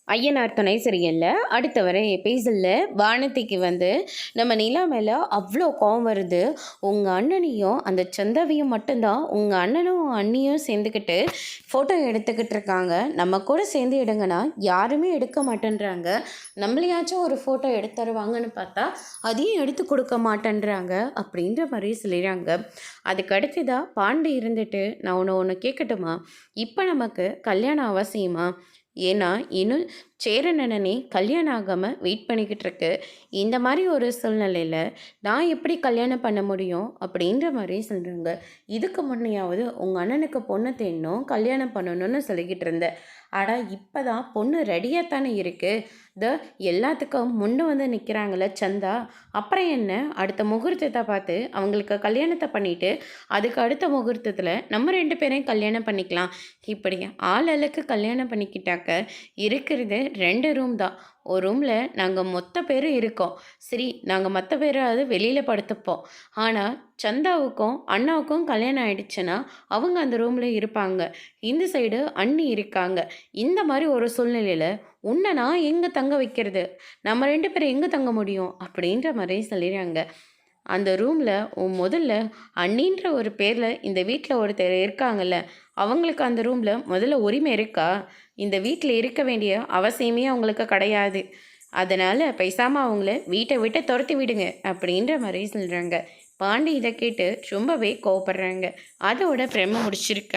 ஐயனார் துணை சரியில்ல. அடுத்த வர எபிசோடில் வானதிக்கு நம்ம நிலா மேலே அவ்வளோ கோவம் வருது. உங்கள் அண்ணனையும் அந்த சந்தாவையும் மட்டும்தான் உங்கள் அண்ணனும் அண்ணியும் சேர்ந்துக்கிட்டு ஃபோட்டோ எடுத்துக்கிட்டு இருக்காங்க. நம்ம கூட சேர்ந்து எடுங்கன்னா யாருமே எடுக்க மாட்டேன்றாங்க. நம்மளையாச்சும் ஒரு ஃபோட்டோ எடுத்து தருவாங்கன்னு பார்த்தா அதையும் எடுத்து கொடுக்க மாட்டேன்றாங்க அப்படின்ற மாதிரி சொல்லிடுறாங்க. அதுக்கு அடுத்ததாக பாண்டி இருந்துட்டு, நான் ஒன்று கேட்கட்டுமா, இப்போ நமக்கு கல்யாணம் அவசியமா? ஏன்னா இன்னும் சேரனனே கல்யாணம் ஆகாமல் வெயிட் பண்ணிக்கிட்டு இருக்கு. இந்த மாதிரி ஒரு சூழ்நிலையில் நான் எப்படி கல்யாணம் பண்ண முடியும் அப்படின்ற மாதிரி சொல்கிறாங்க. இதுக்கு முன்னையாவது உங்கள் அண்ணனுக்கு பொண்ணு தேடணும், கல்யாணம் பண்ணணும்னு சொல்லிக்கிட்டு இருந்தேன். ஆனால் இப்போ தான் பொண்ணு ரெடியாக தானே இருக்குது. எல்லாத்துக்கும் முன்னே நிற்கிறாங்களே சந்தா. அப்புறம் என்ன, அடுத்த முகூர்த்தத்தை பார்த்து அவங்களுக்கு கல்யாணத்தை பண்ணிவிட்டு அதுக்கு அடுத்த முகூர்த்தத்தில் நம்ம 2 பேரையும் கல்யாணம் பண்ணிக்கலாம். இப்படி ஆளுக்கு கல்யாணம் பண்ணிக்கிட்டாக்க இருக்கிறது 2 ரூம் தான். ஒரு ரூமில் நாங்கள் மொத்த பேரும் இருக்கோம். சரி, நாங்கள் மற்ற பேராவது வெளியில் படுத்துப்போம். ஆனால் சந்தாவுக்கும் அண்ணாவுக்கும் கல்யாணம் ஆயிடுச்சுன்னா அவங்க அந்த ரூமில் இருப்பாங்க. இந்த சைடு அண்ணி இருக்காங்க. இந்த மாதிரி ஒரு சூழ்நிலையில் உன்னை நான் எங்கே தங்க வைக்கிறது? நம்ம 2 பேரும் எங்கே தங்க முடியும் அப்படின்ற மாதிரி சொல்லிடுறாங்க. அந்த ரூமில் முதல்ல அண்ணின்ற ஒரு பேரில் இந்த வீட்டில் ஒருத்தர் இருக்காங்கல்ல, அவங்களுக்கு அந்த ரூமில் முதல்ல உரிமை இருக்கா? இந்த வீட்டில் இருக்க வேண்டிய அவசியமே அவங்களுக்கு கிடையாது. அதனால் பேசாமல் அவங்கள வீட்டை விட்டு துரத்தி விடுங்க அப்படின்ற மாதிரி சொல்கிறாங்க. பாண்டி இதை கேட்டு ரொம்பவே கோவப்படுறாங்க. அதோட பிரம்ம முடிச்சிருக்காங்க.